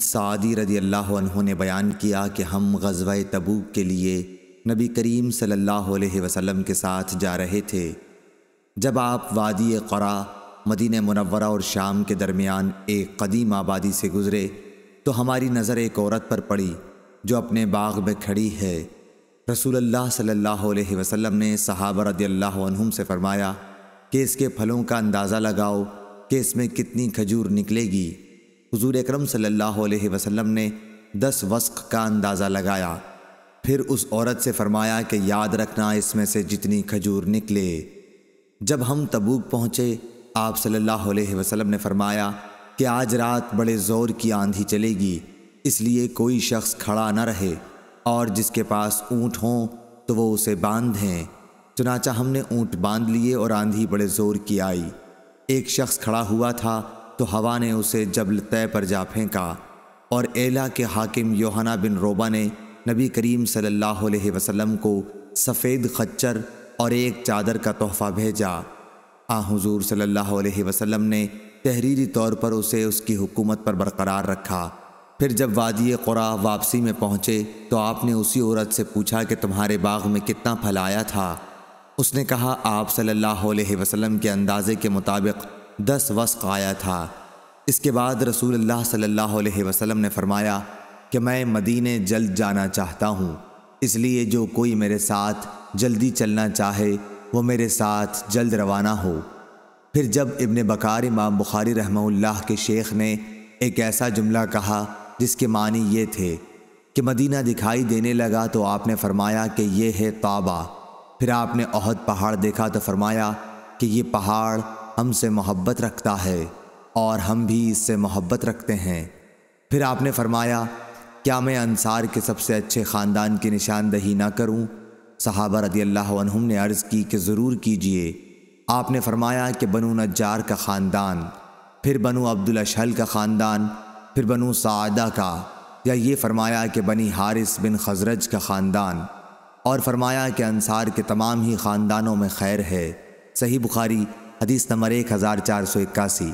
Saadi رضی اللہ عنہ نے بیان کیا کہ ہم غزوہ تبوک کے لیے نبی کریم صلی اللہ علیہ وسلم کے ساتھ جا رہے تھے۔ جب آپ وادی قرا مدینہ منورہ اور شام کے درمیان ایک قدیم آبادی سے گزرے تو ہماری نظر ایک عورت پر پڑی جو اپنے باغ میں کھڑی ہے۔ رسول اللہ صلی اللہ علیہ وسلم نے صحابہ رضی اللہ عنہم سے فرمایا کہ اس کے پھلوں کا اندازہ لگاؤ کہ اس میں کتنی کھجور نکلے گی۔ حضور اکرم صلی اللہ علیہ وسلم نے 10 وسق کا اندازہ لگایا، پھر اس عورت سے فرمایا کہ یاد رکھنا اس میں سے جتنی کھجور نکلے۔ جب ہم تبوک پہنچے، آپ صلی اللہ علیہ وسلم نے فرمایا کہ آج رات بڑے زور کی آندھی چلے گی، اس لیے کوئی شخص کھڑا نہ رہے، اور جس کے پاس اونٹ ہوں تو وہ اسے باندھیں۔ چنانچہ ہم نے اونٹ باندھ لیے اور آندھی بڑے زور کی آئی۔ ایک شخص کھڑا ہوا تھا تو ہوا نے اسے جبل طے پر جا پھینکا، اور ایلا کے حاکم یوحنا بن روبہ نے نبی کریم صلی اللہ علیہ وسلم کو سفید خچر اور ایک چادر کا تحفہ بھیجا۔ حضور صلی اللہ علیہ وسلم نے تحریری طور پر اسے اس کی حکومت پر برقرار رکھا۔ پھر جب وادی قرا واپسی میں پہنچے تو آپ نے اسی عورت سے پوچھا کہ تمہارے باغ میں کتنا پھل آیا تھا؟ اس نے کہا آپ صلی اللہ علیہ وسلم کے اندازے کے مطابق 10 وسق آیا تھا۔ اس کے بعد رسول اللہ صلی اللہ علیہ وسلم نے فرمایا کہ میں مدینے جلد جانا چاہتا ہوں، اس لیے جو کوئی میرے ساتھ جلدی چلنا چاہے وہ میرے ساتھ جلد روانہ ہو۔ پھر جب ابن بکار امام بخاری رحمہ اللہ کے شیخ نے ایک ایسا جملہ کہا جس کے معنی یہ تھے کہ مدینہ دکھائی دینے لگا تو آپ نے فرمایا کہ یہ ہے طابہ۔ پھر آپ نے احد پہاڑ دیکھا تو فرمایا کہ یہ پہاڑ ہم سے محبت رکھتا ہے اور ہم بھی اس سے محبت رکھتے ہیں۔ پھر آپ نے فرمایا کیا میں انصار کے سب سے اچھے خاندان کی نشاندہی نہ کروں؟ صحابہ رضی اللہ عنہم نے عرض کی کہ ضرور کیجئے۔ آپ نے فرمایا کہ بنو نجار کا خاندان، پھر بنو عبد الاشہل کا خاندان، پھر بنو سعدہ کا، یا یہ فرمایا کہ بنی حارث بن خزرج کا خاندان، اور فرمایا کہ انصار کے تمام ہی خاندانوں میں خیر ہے۔ صحیح بخاری حدیث نمبر 1481۔